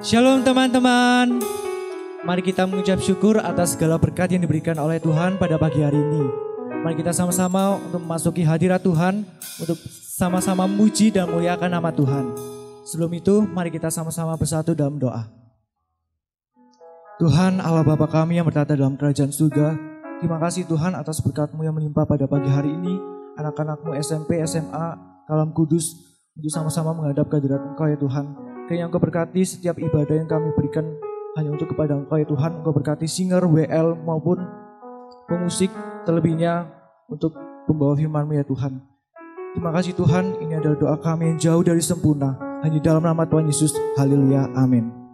Shalom teman-teman. Mari kita mengucap syukur atas segala berkat yang diberikan oleh Tuhan pada pagi hari ini. Mari kita sama-sama untuk memasuki hadirat Tuhan, untuk sama-sama memuji dan muliakan nama Tuhan. Sebelum itu, mari kita sama-sama bersatu dalam doa. Tuhan Allah Bapa kami yang bertata dalam kerajaan surga, terima kasih Tuhan atas berkat-Mu yang menimpa pada pagi hari ini. Anak-anak-Mu SMP, SMA, Kalam Kudus, untuk sama-sama menghadap kehadirat Engkau ya Tuhan. Kiranya Engkau berkati setiap ibadah yang kami berikan hanya untuk kepada Engkau ya Tuhan. Engkau berkati singer, WL maupun pemusik, terlebihnya untuk pembawa firman-Mu ya Tuhan. Terima kasih Tuhan, ini adalah doa kami yang jauh dari sempurna. Hanya dalam nama Tuhan Yesus, haleluya, amin.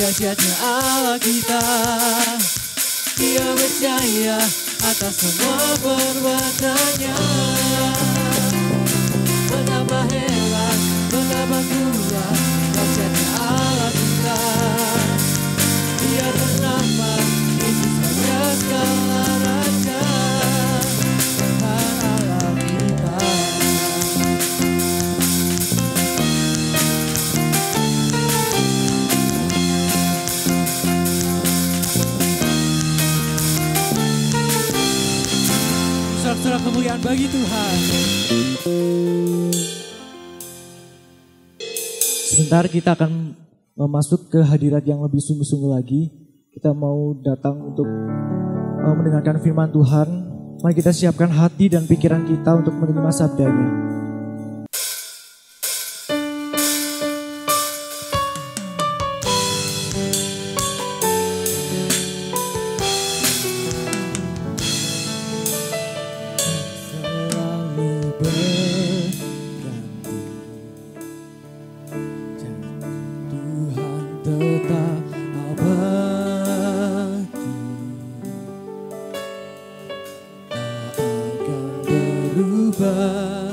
Dahsyatnya Allah kita, Dia berjaya atas semua perbuatannya. Betapa hebat, betapa kuat, dahsyatnya Allah kita. Dia bernama Yesus Raja segala raja, Tuhan Allah kita. Sorak-sorak kemuliaan bagi Tuhan. Sebentar kita akan masuk ke hadirat yang lebih sungguh-sungguh lagi. Kita mau datang untuk mendengarkan firman Tuhan. Mari kita siapkan hati dan pikiran kita untuk menerima sabdanya. Tuhan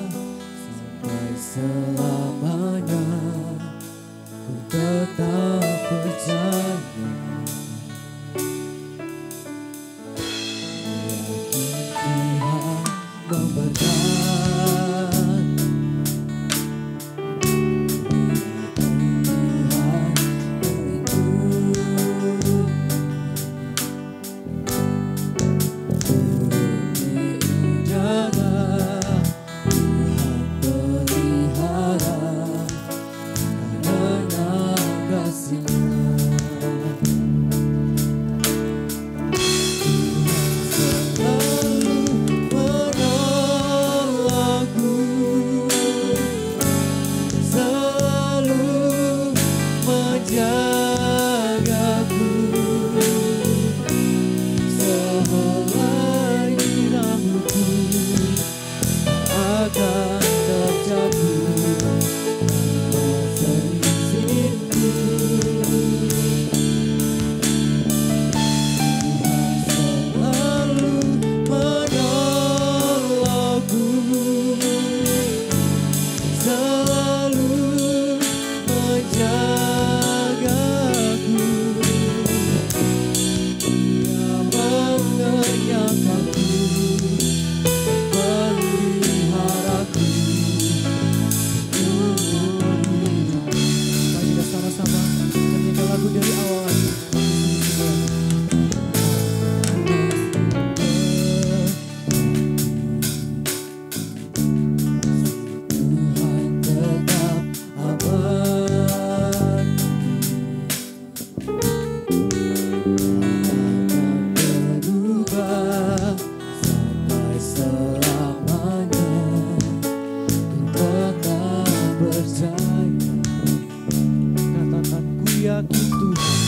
yakin Tuhan memberkati.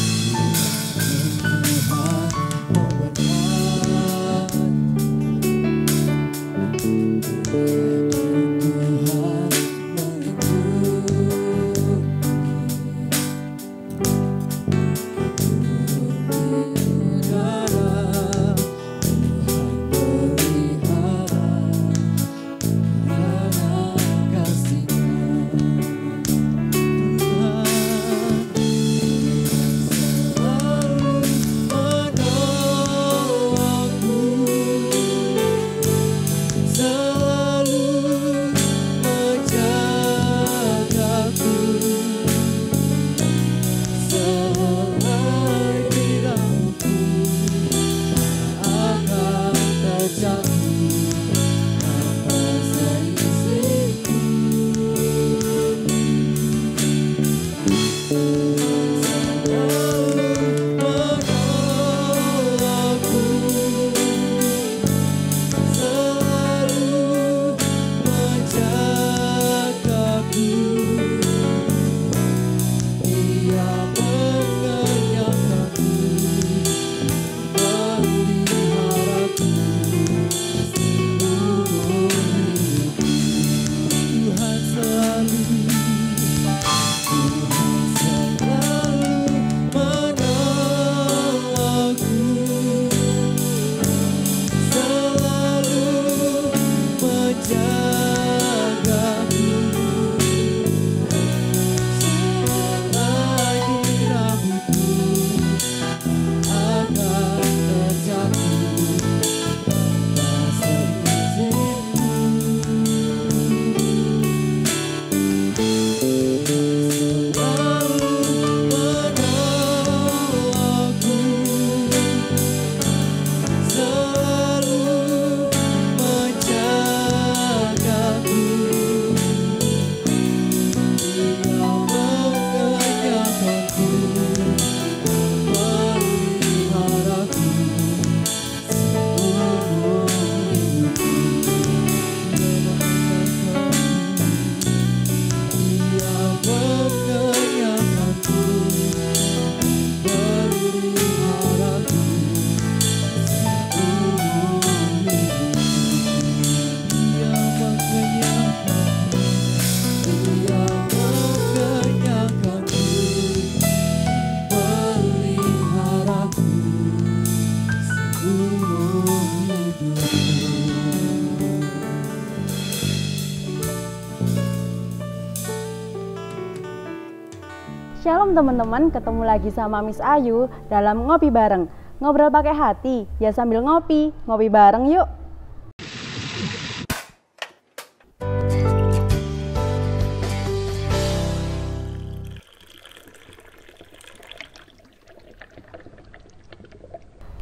Shalom teman-teman, ketemu lagi sama Miss Ayu dalam Ngopi Bareng. Ngobrol pakai hati, ya sambil ngopi, ngopi bareng yuk.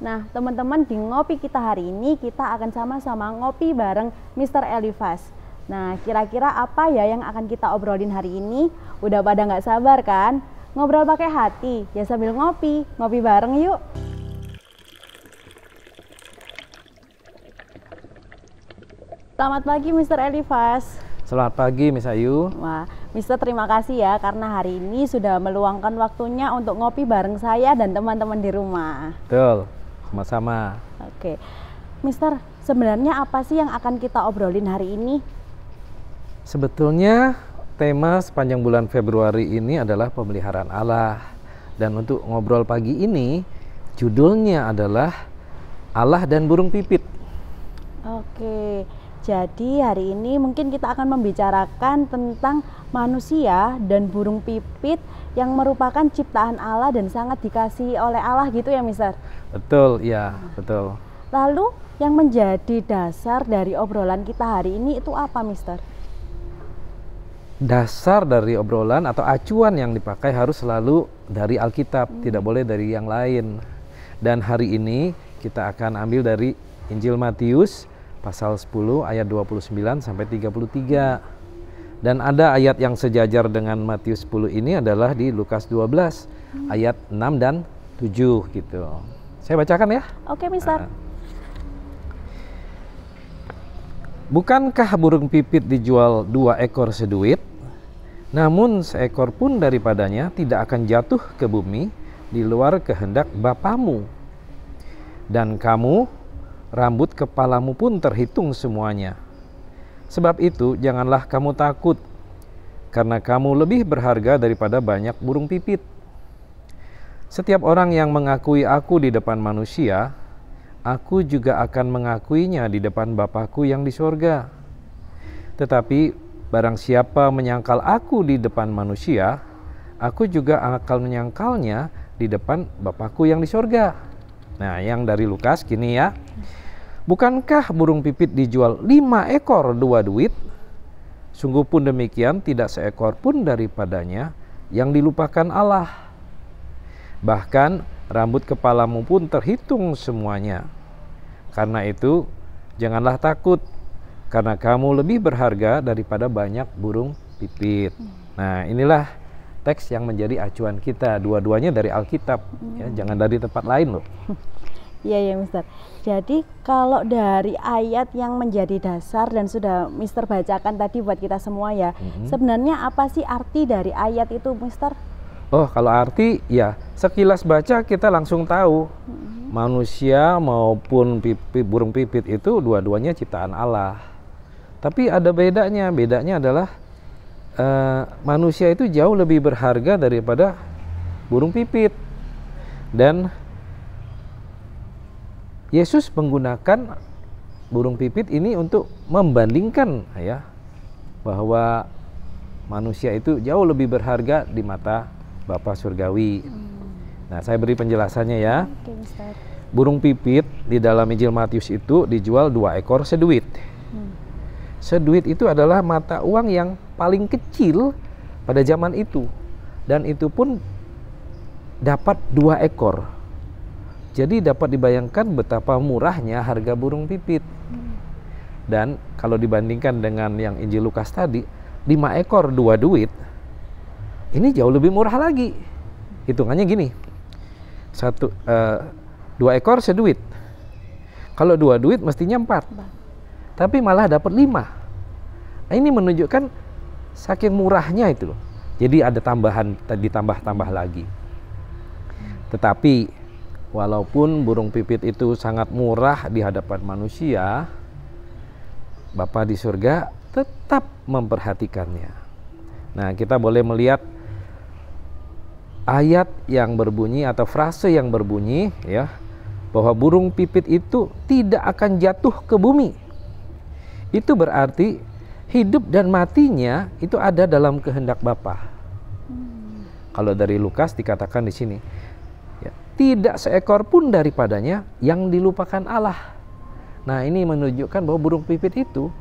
Nah teman-teman, di ngopi kita hari ini kita akan sama-sama ngopi bareng Mr. Elifas. Nah kira-kira apa ya yang akan kita obrolin hari ini? Udah pada nggak sabar kan? Ngobrol pakai hati, ya sambil ngopi, ngopi bareng yuk. Selamat pagi Mr. Elifas. Selamat pagi Miss Ayu. Wah, Mister terima kasih ya karena hari ini sudah meluangkan waktunya untuk ngopi bareng saya dan teman-teman di rumah. Betul, sama-sama. Oke, Mister, sebenarnya apa sih yang akan kita obrolin hari ini? Sebetulnya tema sepanjang bulan Februari ini adalah pemeliharaan Allah. Dan untuk ngobrol pagi ini, judulnya adalah Allah dan burung pipit. Oke, jadi hari ini mungkin kita akan membicarakan tentang manusia dan burung pipit yang merupakan ciptaan Allah dan sangat dikasihi oleh Allah gitu ya Mister? Betul, ya betul. Lalu yang menjadi dasar dari obrolan kita hari ini itu apa Mister? Dasar dari obrolan atau acuan yang dipakai harus selalu dari Alkitab, tidak boleh dari yang lain. Dan hari ini kita akan ambil dari Injil Matius pasal 10 ayat 29 sampai 33. Dan ada ayat yang sejajar dengan Matius 10 ini adalah di Lukas 12 ayat 6 dan 7 gitu. Saya bacakan ya. Oke, Mister. Bukankah burung pipit dijual 2 ekor seduit? Namun seekor pun daripadanya tidak akan jatuh ke bumi di luar kehendak Bapamu. Dan kamu, rambut kepalamu pun terhitung semuanya. Sebab itu janganlah kamu takut, karena kamu lebih berharga daripada banyak burung pipit. Setiap orang yang mengakui aku di depan manusia, aku juga akan mengakuinya di depan Bapa-Ku yang di sorga. Tetapi barang siapa menyangkal aku di depan manusia, aku juga akan menyangkalnya di depan Bapa-Ku yang di sorga. Nah, yang dari Lukas gini ya. Bukankah burung pipit dijual 5 ekor 2 duit? Sungguh pun demikian tidak seekor pun daripadanya yang dilupakan Allah. Bahkan rambut kepalamu pun terhitung semuanya. Karena itu janganlah takut, karena kamu lebih berharga daripada banyak burung pipit. Nah, inilah teks yang menjadi acuan kita. Dua-duanya dari Alkitab, ya, jangan dari tempat lain loh. Iya ya Mister. Jadi kalau dari ayat yang menjadi dasar dan sudah Mister bacakan tadi buat kita semua ya, sebenarnya apa sih arti dari ayat itu Mister? Oh, kalau arti ya sekilas baca kita langsung tahu. Manusia maupun burung pipit itu dua-duanya ciptaan Allah. Tapi ada bedanya. Bedanya adalah manusia itu jauh lebih berharga daripada burung pipit. Dan Yesus menggunakan burung pipit ini untuk membandingkan ya, bahwa manusia itu jauh lebih berharga di mata Bapa Surgawi. Nah, saya beri penjelasannya ya. Oke, Mister. Burung pipit di dalam Injil Matius itu dijual 2 ekor seduit. Seduit itu adalah mata uang yang paling kecil pada zaman itu. Dan itu pun dapat 2 ekor. Jadi dapat dibayangkan betapa murahnya harga burung pipit. Dan kalau dibandingkan dengan yang Injil Lukas tadi, 5 ekor 2 duit, ini jauh lebih murah lagi. Hitungannya gini, 2 ekor seduit. Kalau 2 duit mestinya 4. Tapi malah dapat 5. Nah, ini menunjukkan saking murahnya itu loh. Jadi ada tambahan, ditambah-tambah lagi. Tetapi walaupun burung pipit itu sangat murah di hadapan manusia, Bapa di surga tetap memperhatikannya. Nah, kita boleh melihat ayat yang berbunyi atau frase yang berbunyi ya, bahwa burung pipit itu tidak akan jatuh ke bumi. Itu berarti hidup dan matinya itu ada dalam kehendak Bapa. Kalau dari Lukas dikatakan di sini, ya, tidak seekor pun daripadanya yang dilupakan Allah. Nah, ini menunjukkan bahwa burung pipit itu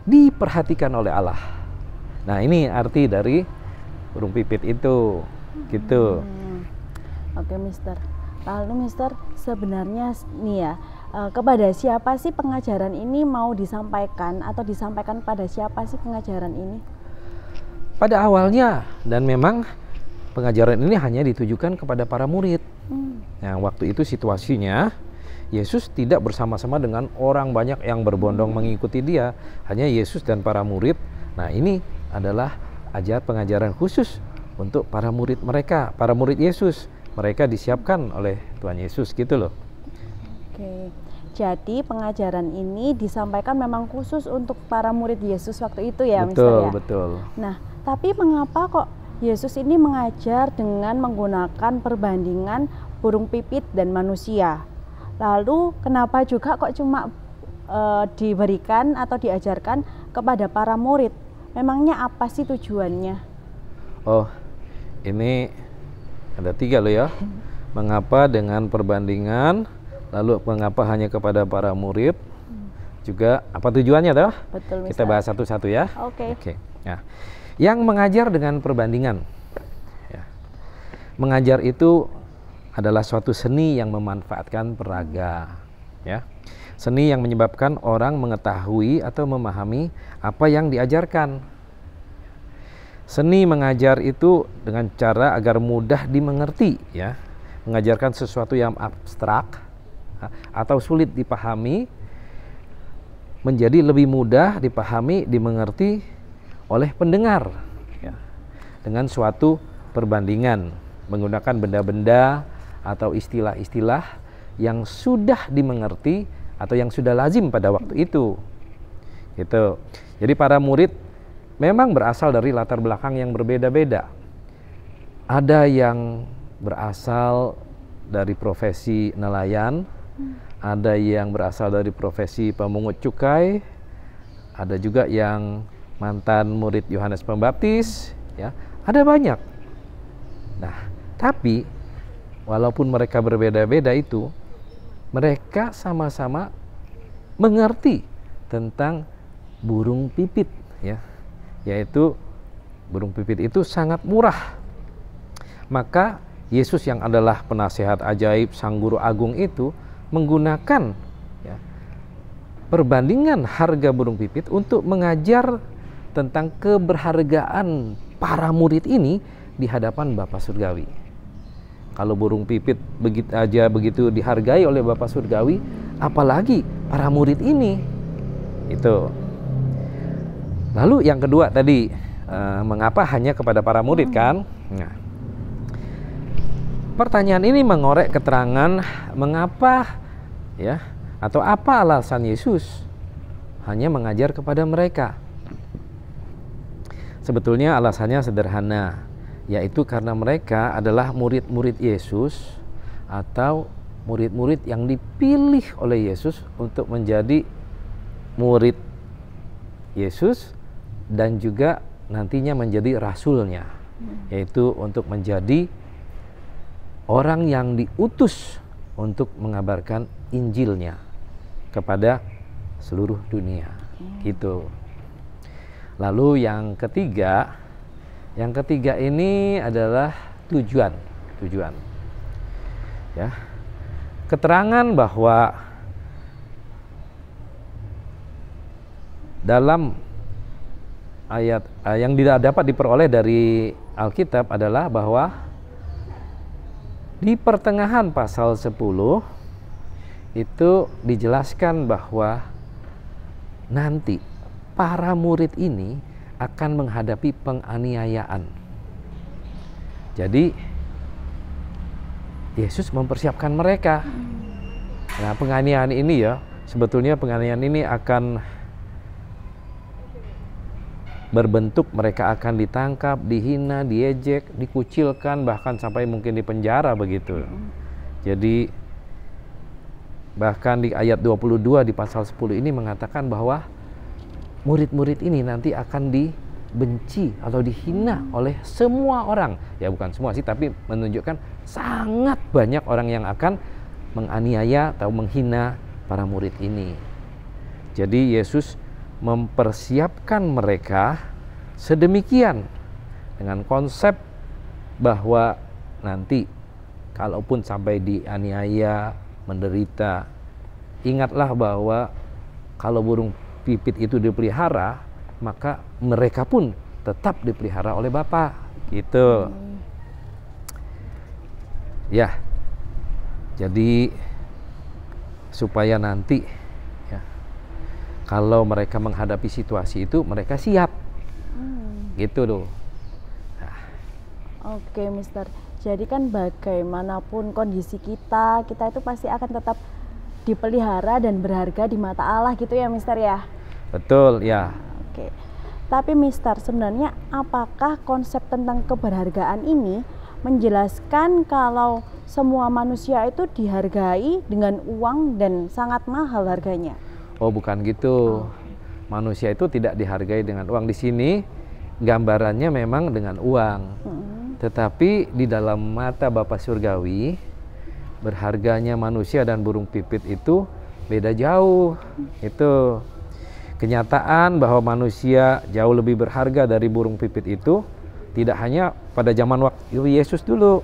diperhatikan oleh Allah. Nah, ini arti dari burung pipit itu, gitu. Oke, Mister. Lalu Mister, sebenarnya nih ya, kepada siapa sih pengajaran ini mau disampaikan atau disampaikan pada siapa sih pengajaran ini? Pada awalnya, dan memang pengajaran ini hanya ditujukan kepada para murid. Nah, waktu itu situasinya Yesus tidak bersama-sama dengan orang banyak yang berbondong mengikuti dia, hanya Yesus dan para murid. Nah, ini adalah pengajaran khusus untuk para murid mereka, para murid Yesus. Mereka disiapkan oleh Tuhan Yesus, gitu loh. Oke, jadi pengajaran ini disampaikan memang khusus untuk para murid Yesus waktu itu ya, Mister ya? Betul. Nah, tapi mengapa kok Yesus ini mengajar dengan menggunakan perbandingan burung pipit dan manusia? Lalu kenapa juga kok cuma diberikan atau diajarkan kepada para murid? Memangnya apa sih tujuannya? Oh, ini ada 3 loh ya. Mengapa dengan perbandingan? Lalu mengapa hanya kepada para murid? Juga apa tujuannya toh? Betul, Mister. Kita bahas satu-satu ya. Oke. Nah, yang mengajar dengan perbandingan, ya. Mengajar itu adalah suatu seni yang memanfaatkan peraga, ya. Seni yang menyebabkan orang mengetahui atau memahami apa yang diajarkan. Seni mengajar itu dengan cara agar mudah dimengerti, ya. Mengajarkan sesuatu yang abstrak atau sulit dipahami menjadi lebih mudah dipahami, dimengerti oleh pendengar, ya. dengan suatu perbandingan menggunakan benda-benda atau istilah-istilah yang sudah dimengerti atau yang sudah lazim pada waktu itu. Gitu. Jadi para murid memang berasal dari latar belakang yang berbeda-beda. Ada yang berasal dari profesi nelayan, ada yang berasal dari profesi pemungut cukai, ada juga yang mantan murid Yohanes Pembaptis, ya, ada banyak. Nah, tapi walaupun mereka berbeda-beda itu, mereka sama-sama mengerti tentang burung pipit, ya, yaitu burung pipit itu sangat murah. Maka Yesus yang adalah penasehat ajaib, sang guru agung itu menggunakan, ya, perbandingan harga burung pipit untuk mengajar tentang keberhargaan para murid ini di hadapan Bapa Surgawi. Kalau burung pipit begitu dihargai oleh Bapa Surgawi, apalagi para murid ini. Itu. Lalu yang kedua tadi, mengapa hanya kepada para murid, kan? Nah, pertanyaan ini mengorek keterangan mengapa, ya, atau apa alasan Yesus hanya mengajar kepada mereka. Sebetulnya alasannya sederhana, yaitu karena mereka adalah murid-murid Yesus atau murid-murid yang dipilih oleh Yesus untuk menjadi murid Yesus dan juga nantinya menjadi rasulnya, yaitu untuk menjadi orang yang diutus untuk mengabarkan Injilnya kepada seluruh dunia. Gitu. Lalu yang ketiga ini adalah tujuan. Ya. Keterangan bahwa dalam ayat yang tidak dapat diperoleh dari Alkitab adalah bahwa di pertengahan pasal 10 itu dijelaskan bahwa nanti para murid ini akan menghadapi penganiayaan. Jadi Yesus mempersiapkan mereka. Nah, penganiayaan ini, ya, sebetulnya penganiayaan ini akan berbentuk mereka akan ditangkap, dihina, diejek, dikucilkan, bahkan sampai mungkin dipenjara begitu. Jadi bahkan di ayat 22 di pasal 10 ini mengatakan bahwa murid-murid ini nanti akan dibenci atau dihina oleh semua orang. Ya, bukan semua sih, tapi menunjukkan sangat banyak orang yang akan menganiaya atau menghina para murid ini. Jadi Yesus mempersiapkan mereka sedemikian dengan konsep bahwa nanti kalaupun sampai dianiaya, menderita, ingatlah bahwa kalau burung pipit itu dipelihara, maka mereka pun tetap dipelihara oleh Bapa. Gitu. Ya. Jadi supaya nanti, ya, kalau mereka menghadapi situasi itu, mereka siap. Gitu loh. Nah. Oke, Mister. Jadi kan bagaimanapun kondisi kita itu pasti akan tetap dipelihara dan berharga di mata Allah gitu ya, Mister ya? Betul, ya. Oke. Tapi Mister, sebenarnya apakah konsep tentang keberhargaan ini menjelaskan kalau semua manusia itu dihargai dengan uang dan sangat mahal harganya? Oh, bukan gitu. Manusia itu tidak dihargai dengan uang. Di sini gambarannya memang dengan uang. Tetapi di dalam mata Bapa Surgawi, berharganya manusia dan burung pipit itu beda jauh. Itu kenyataan bahwa manusia jauh lebih berharga dari burung pipit itu tidak hanya pada zaman waktu Yesus dulu.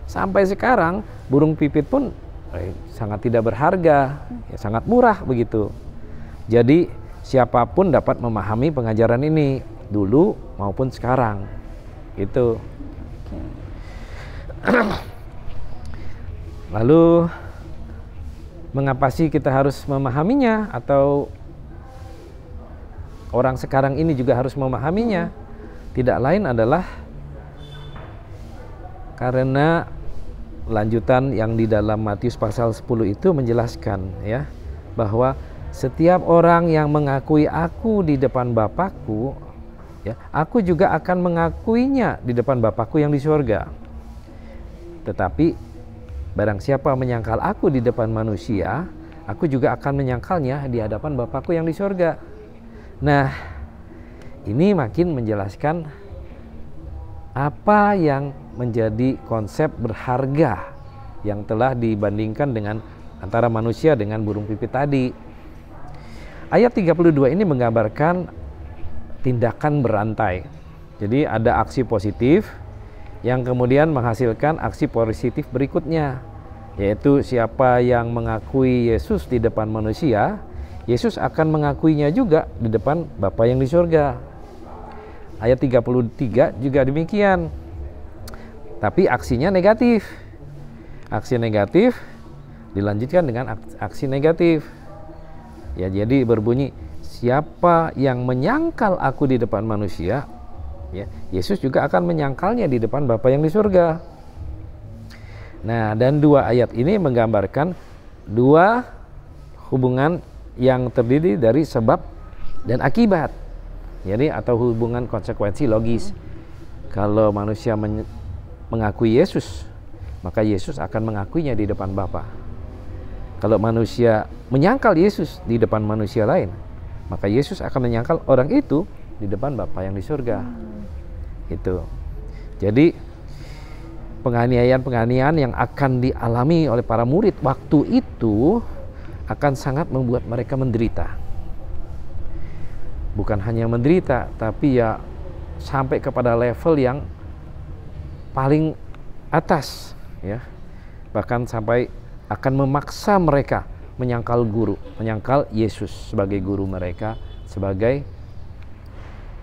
Sampai sekarang burung pipit pun sangat tidak berharga, ya, sangat murah begitu. Jadi siapapun dapat memahami pengajaran ini dulu maupun sekarang. Gitu. Lalu mengapa sih kita harus memahaminya, atau orang sekarang ini juga harus memahaminya? Tidak lain adalah Karena lanjutan yang di dalam Matius pasal 10 itu menjelaskan ya bahwa setiap orang yang mengakui aku di depan Bapakku, ya, aku juga akan mengakuinya di depan Bapakku yang di surga. Tetapi barang siapa menyangkal aku di depan manusia, aku juga akan menyangkalnya di hadapan Bapakku yang di surga. Nah, ini makin menjelaskan apa yang menjadi konsep berharga yang telah dibandingkan dengan antara manusia dengan burung pipit tadi. Ayat 32 ini menggambarkan tindakan berantai. Jadi ada aksi positif yang kemudian menghasilkan aksi positif berikutnya, yaitu siapa yang mengakui Yesus di depan manusia, Yesus akan mengakuinya juga di depan Bapa yang di surga. Ayat 33 juga demikian. Tapi aksinya negatif. Aksi negatif dilanjutkan dengan aksi negatif. Ya, jadi berbunyi, siapa yang menyangkal aku di depan manusia, ya, Yesus juga akan menyangkalnya di depan Bapa yang di surga. Nah, dan dua ayat ini menggambarkan dua hubungan yang terdiri dari sebab dan akibat. Jadi atau hubungan konsekuensi logis. Kalau manusia mengakui Yesus, maka Yesus akan mengakuinya di depan Bapa. Kalau manusia menyangkal Yesus di depan manusia lain, maka Yesus akan menyangkal orang itu di depan Bapa yang di surga. Itu. Jadi penganiayaan-penganiayaan yang akan dialami oleh para murid waktu itu akan sangat membuat mereka menderita. Bukan hanya menderita, tapi ya sampai kepada level yang paling atas, ya. Bahkan sampai akan memaksa mereka menyangkal guru, menyangkal Yesus sebagai guru mereka, sebagai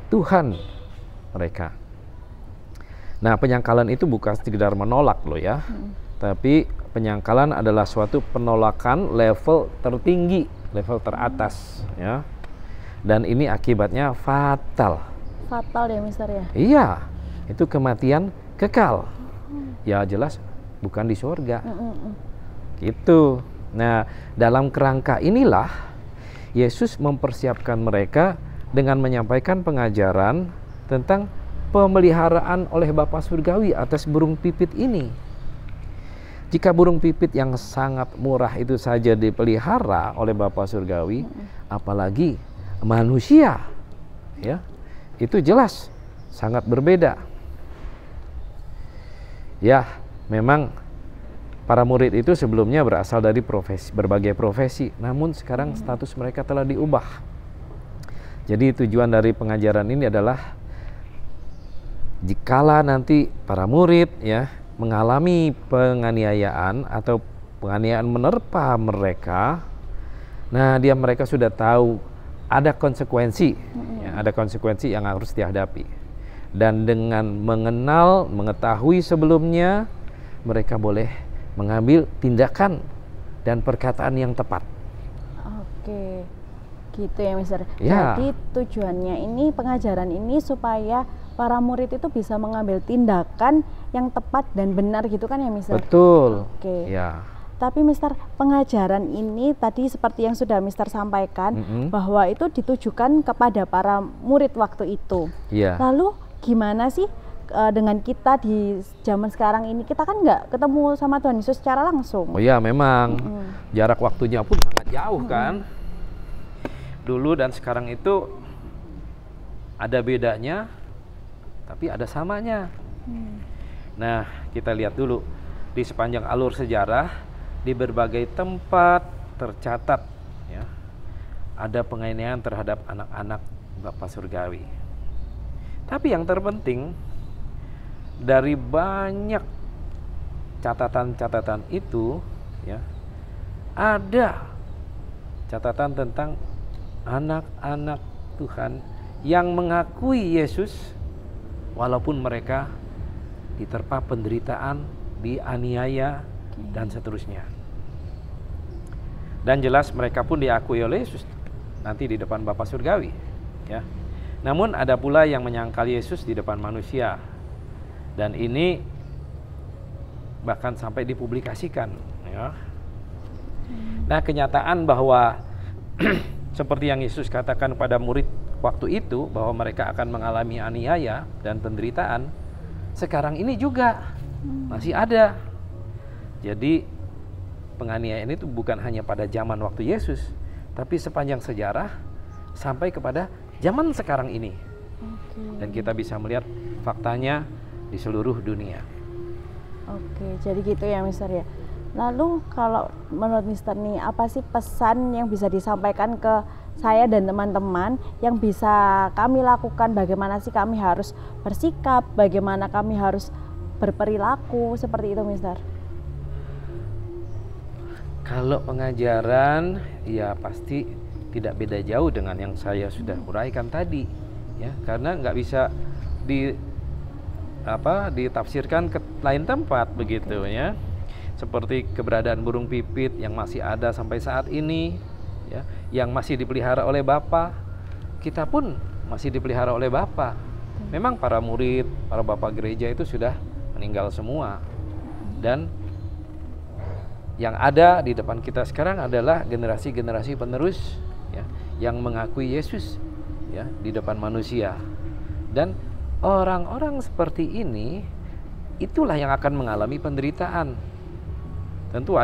Tuhan mereka. Nah, penyangkalan itu bukan sekedar menolak loh ya, tapi penyangkalan adalah suatu penolakan level tertinggi, level teratas, ya. Dan ini akibatnya fatal. Fatal ya Mister ya? Iya, itu kematian kekal. Ya jelas bukan di surga. Gitu. Nah, dalam kerangka inilah Yesus mempersiapkan mereka dengan menyampaikan pengajaran tentang pemeliharaan oleh Bapa Surgawi atas burung pipit ini. Jika burung pipit yang sangat murah itu saja dipelihara oleh Bapa Surgawi, apalagi manusia, ya, itu jelas sangat berbeda. Ya, memang para murid itu sebelumnya berasal dari berbagai profesi, namun sekarang status mereka telah diubah. Jadi tujuan dari pengajaran ini adalah jikala nanti para murid ya mengalami penganiayaan atau penganiayaan menerpa mereka, nah mereka sudah tahu ada konsekuensi, ya, ada konsekuensi yang harus dihadapi. Dan dengan mengetahui sebelumnya, mereka boleh mengambil tindakan dan perkataan yang tepat. Oke, gitu ya Mister. Ya. Jadi tujuannya ini, pengajaran ini supaya para murid itu bisa mengambil tindakan yang tepat dan benar gitu kan ya Mister? Betul. Oke. Ya. Tapi Mister, pengajaran ini tadi seperti yang sudah Mister sampaikan, bahwa itu ditujukan kepada para murid waktu itu. Iya. Lalu gimana sih dengan kita di zaman sekarang ini? Kita kan nggak ketemu sama Tuhan Yesus secara langsung. Oh ya, memang jarak waktunya pun sangat jauh kan. Dulu dan sekarang itu ada bedanya, tapi ada samanya. Nah, kita lihat dulu di sepanjang alur sejarah, di berbagai tempat tercatat ya, ada penganiayaan terhadap anak-anak Bapa Surgawi. Tapi yang terpenting dari banyak catatan-catatan itu ya, ada catatan tentang anak-anak Tuhan yang mengakui Yesus walaupun mereka diterpa penderitaan, dianiaya dan seterusnya. Dan jelas mereka pun diakui oleh Yesus nanti di depan Bapa Surgawi, ya. Namun ada pula yang menyangkal Yesus di depan manusia. Dan ini bahkan sampai dipublikasikan. Ya. Nah, kenyataan bahwa seperti yang Yesus katakan pada murid waktu itu, bahwa mereka akan mengalami aniaya dan penderitaan, sekarang ini juga masih ada. Jadi penganiayaan itu bukan hanya pada zaman waktu Yesus, tapi sepanjang sejarah sampai kepada zaman sekarang ini. Dan kita bisa melihat faktanya di seluruh dunia. Oke, jadi gitu ya Mister ya. Lalu kalau menurut Mister nih, apa sih pesan yang bisa disampaikan ke saya dan teman-teman yang bisa kami lakukan? Bagaimana sih kami harus bersikap, bagaimana kami harus berperilaku, seperti itu Mister? Kalau pengajaran ya pasti tidak beda jauh dengan yang saya sudah uraikan tadi, ya, karena nggak bisa ditafsirkan ke lain tempat begitu ya. Seperti keberadaan burung pipit yang masih ada sampai saat ini, ya, yang masih dipelihara oleh Bapa, kita pun masih dipelihara oleh Bapa. Memang para murid, para bapak gereja itu sudah meninggal semua, dan yang ada di depan kita sekarang adalah generasi-generasi penerus, ya, yang mengakui Yesus, ya, di depan manusia. Dan orang-orang seperti ini itulah yang akan mengalami penderitaan. Tentu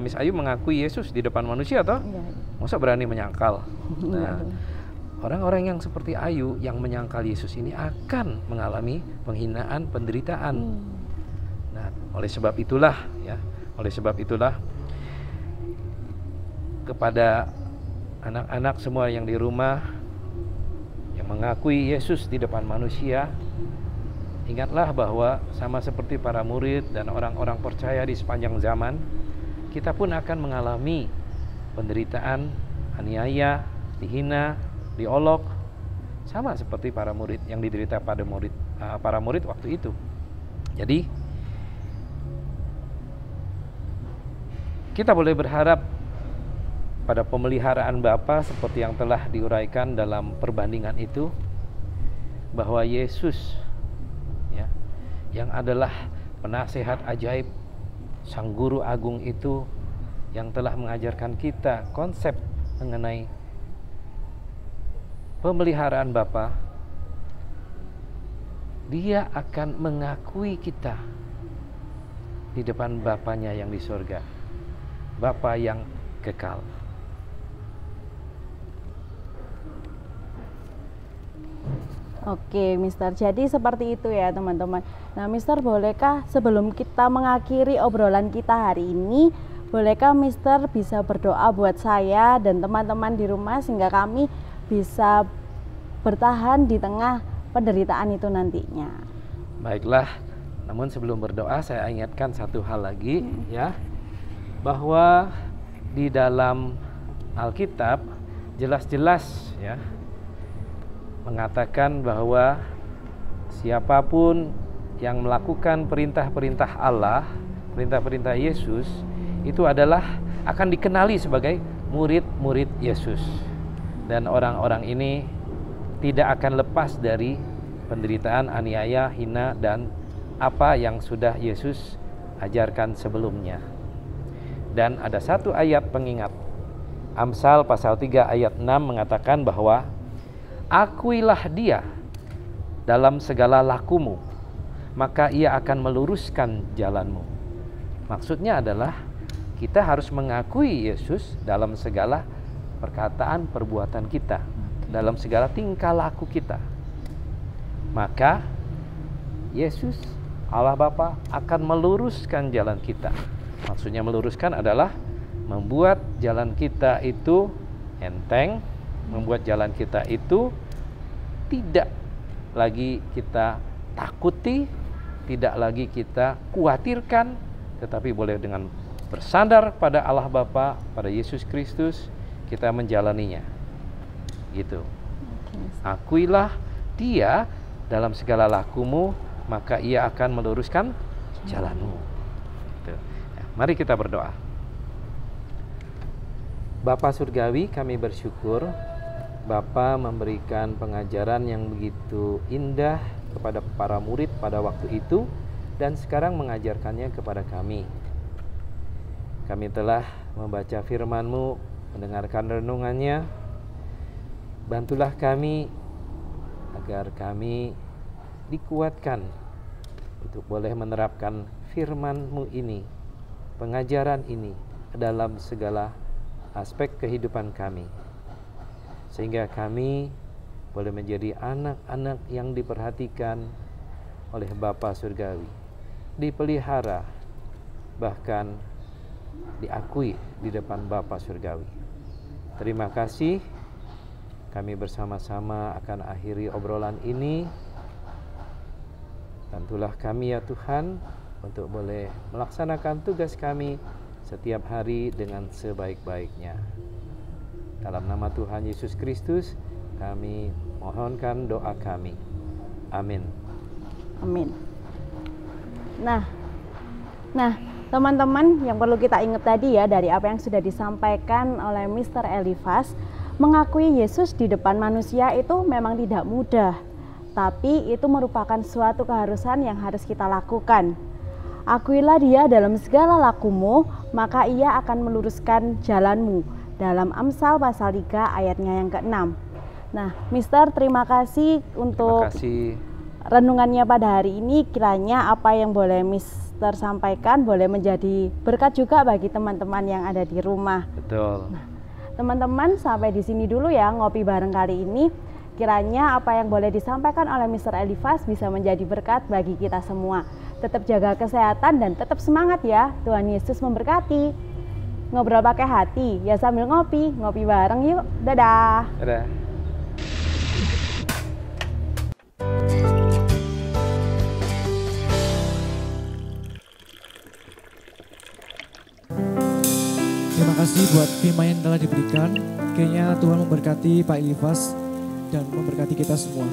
Miss Ayu mengakui Yesus di depan manusia toh? Iya. Masa berani menyangkal? Nah, orang-orang yang seperti Ayu yang menyangkal Yesus ini akan mengalami penghinaan, penderitaan. Nah, oleh sebab itulah kepada anak-anak semua yang di rumah yang mengakui Yesus di depan manusia, ingatlah bahwa sama seperti para murid dan orang-orang percaya di sepanjang zaman, kita pun akan mengalami penderitaan, aniaya, dihina, diolok, sama seperti para murid yang diderita pada para murid waktu itu. Jadi kita boleh berharap pada pemeliharaan Bapa seperti yang telah diuraikan dalam perbandingan itu, bahwa Yesus, ya, yang adalah penasehat ajaib, Sang Guru Agung itu, yang telah mengajarkan kita konsep mengenai pemeliharaan Bapa, Dia akan mengakui kita di depan Bapanya yang di surga, Bapa yang kekal. Oke, Mister. Jadi seperti itu ya, teman-teman. Nah, Mister, bolehkah sebelum kita mengakhiri obrolan kita hari ini, bolehkah Mister bisa berdoa buat saya dan teman-teman di rumah sehingga kami bisa bertahan di tengah penderitaan itu nantinya? Baiklah. Namun sebelum berdoa, saya ingatkan satu hal lagi, ya, bahwa di dalam Alkitab jelas-jelas, ya, mengatakan bahwa siapapun yang melakukan perintah-perintah Allah, perintah-perintah Yesus, itu adalah akan dikenali sebagai murid-murid Yesus. Dan orang-orang ini tidak akan lepas dari penderitaan, aniaya, hina, dan apa yang sudah Yesus ajarkan sebelumnya. Dan ada satu ayat pengingat, Amsal pasal 3 ayat 6 mengatakan bahwa akuilah Dia dalam segala lakumu, maka Ia akan meluruskan jalanmu. Maksudnya adalah kita harus mengakui Yesus dalam segala perkataan, perbuatan kita, dalam segala tingkah laku kita. Maka Yesus, Allah Bapa, akan meluruskan jalan kita. Maksudnya meluruskan adalah membuat jalan kita itu enteng, membuat jalan kita itu tidak lagi kita takuti, tidak lagi kita khawatirkan, tetapi boleh dengan bersandar pada Allah Bapa, pada Yesus Kristus, kita menjalaninya. Gitu. Akuilah Dia dalam segala lakumu, maka Ia akan meluruskan jalanmu. Gitu. Ya, mari kita berdoa. Bapa Surgawi, kami bersyukur Bapa memberikan pengajaran yang begitu indah kepada para murid pada waktu itu, dan sekarang mengajarkannya kepada kami. Kami telah membaca firman-Mu, mendengarkan renungannya. Bantulah kami agar kami dikuatkan untuk boleh menerapkan firman-Mu ini, pengajaran ini dalam segala aspek kehidupan kami. Sehingga kami boleh menjadi anak-anak yang diperhatikan oleh Bapa Surgawi, dipelihara, bahkan diakui di depan Bapa Surgawi. Terima kasih. Kami bersama-sama akan akhiri obrolan ini. Bantulah kami ya Tuhan untuk boleh melaksanakan tugas kami setiap hari dengan sebaik-baiknya. Dalam nama Tuhan Yesus Kristus, kami mohonkan doa kami. Amin. Amin. Nah, teman-teman, yang perlu kita ingat tadi ya dari apa yang sudah disampaikan oleh Mr. Elifas, mengakui Yesus di depan manusia itu memang tidak mudah, tapi itu merupakan suatu keharusan yang harus kita lakukan. Akuilah Dia dalam segala lakumu, maka Ia akan meluruskan jalanmu. Dalam Amsal pasal 3 ayatnya yang ke-6. Nah, Mister, terima kasih untuk renungannya pada hari ini. Kiranya apa yang boleh Mister sampaikan boleh menjadi berkat juga bagi teman-teman yang ada di rumah. Betul. Nah, teman-teman, sampai di sini dulu ya ngopi bareng kali ini. Kiranya apa yang boleh disampaikan oleh Mr. Elifas bisa menjadi berkat bagi kita semua. Tetap jaga kesehatan dan tetap semangat ya. Tuhan Yesus memberkati. Ngobrol pakai hati ya sambil ngopi bareng yuk. Dadah. Dadah. Terima kasih buat firman yang telah diberikan. Kiranya Tuhan memberkati Pak Elifas dan memberkati kita semua.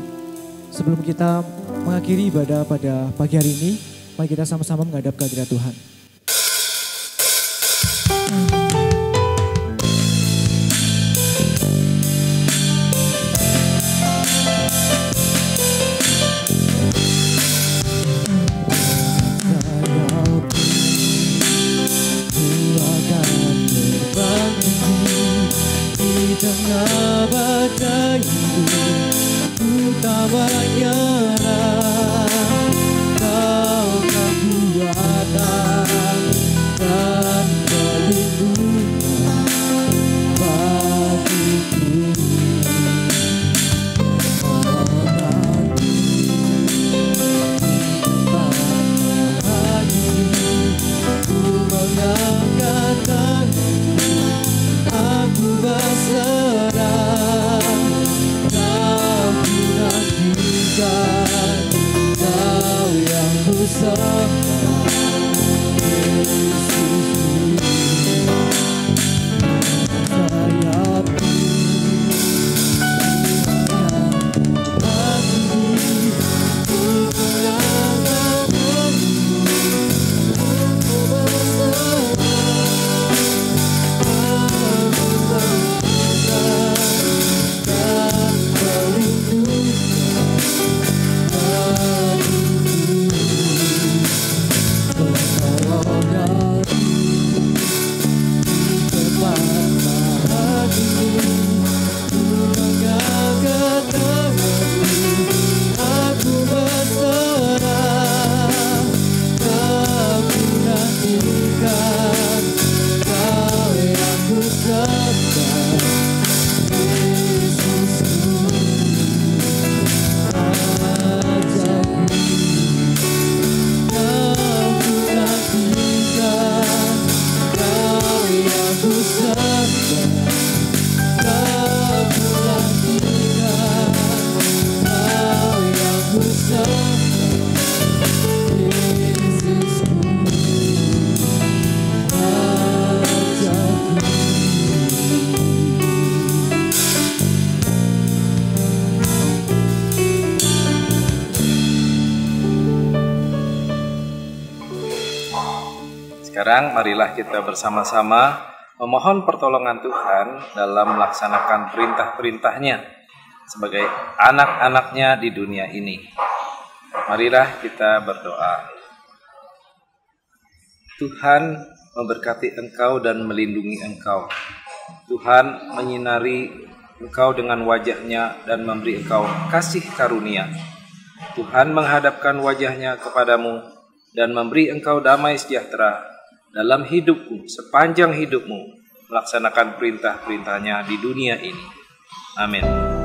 Sebelum kita mengakhiri ibadah pada pagi hari ini, mari kita sama-sama menghadap ke hadirat Tuhan. Tengah badai ku tak menyerah, Kau kekuatan dan perlindungan bagiku. Ku mengangkat tanganku, aku berserah, Kau ku nantikan, Kau yang ku sembah, Yesusku. Sayapku hati, ku mengangkat tanganku, aku berserah, Sekarang marilah kita bersama-sama memohon pertolongan Tuhan dalam melaksanakan perintah-perintahnya sebagai anak-anaknya di dunia ini. Marilah kita berdoa. Tuhan memberkati engkau dan melindungi engkau. Tuhan menyinari engkau dengan wajah-Nya dan memberi engkau kasih karunia. Tuhan menghadapkan wajah-Nya kepadamu dan memberi engkau damai sejahtera dalam hidupmu sepanjang hidupmu, melaksanakan perintah-perintah-Nya di dunia ini. Amin.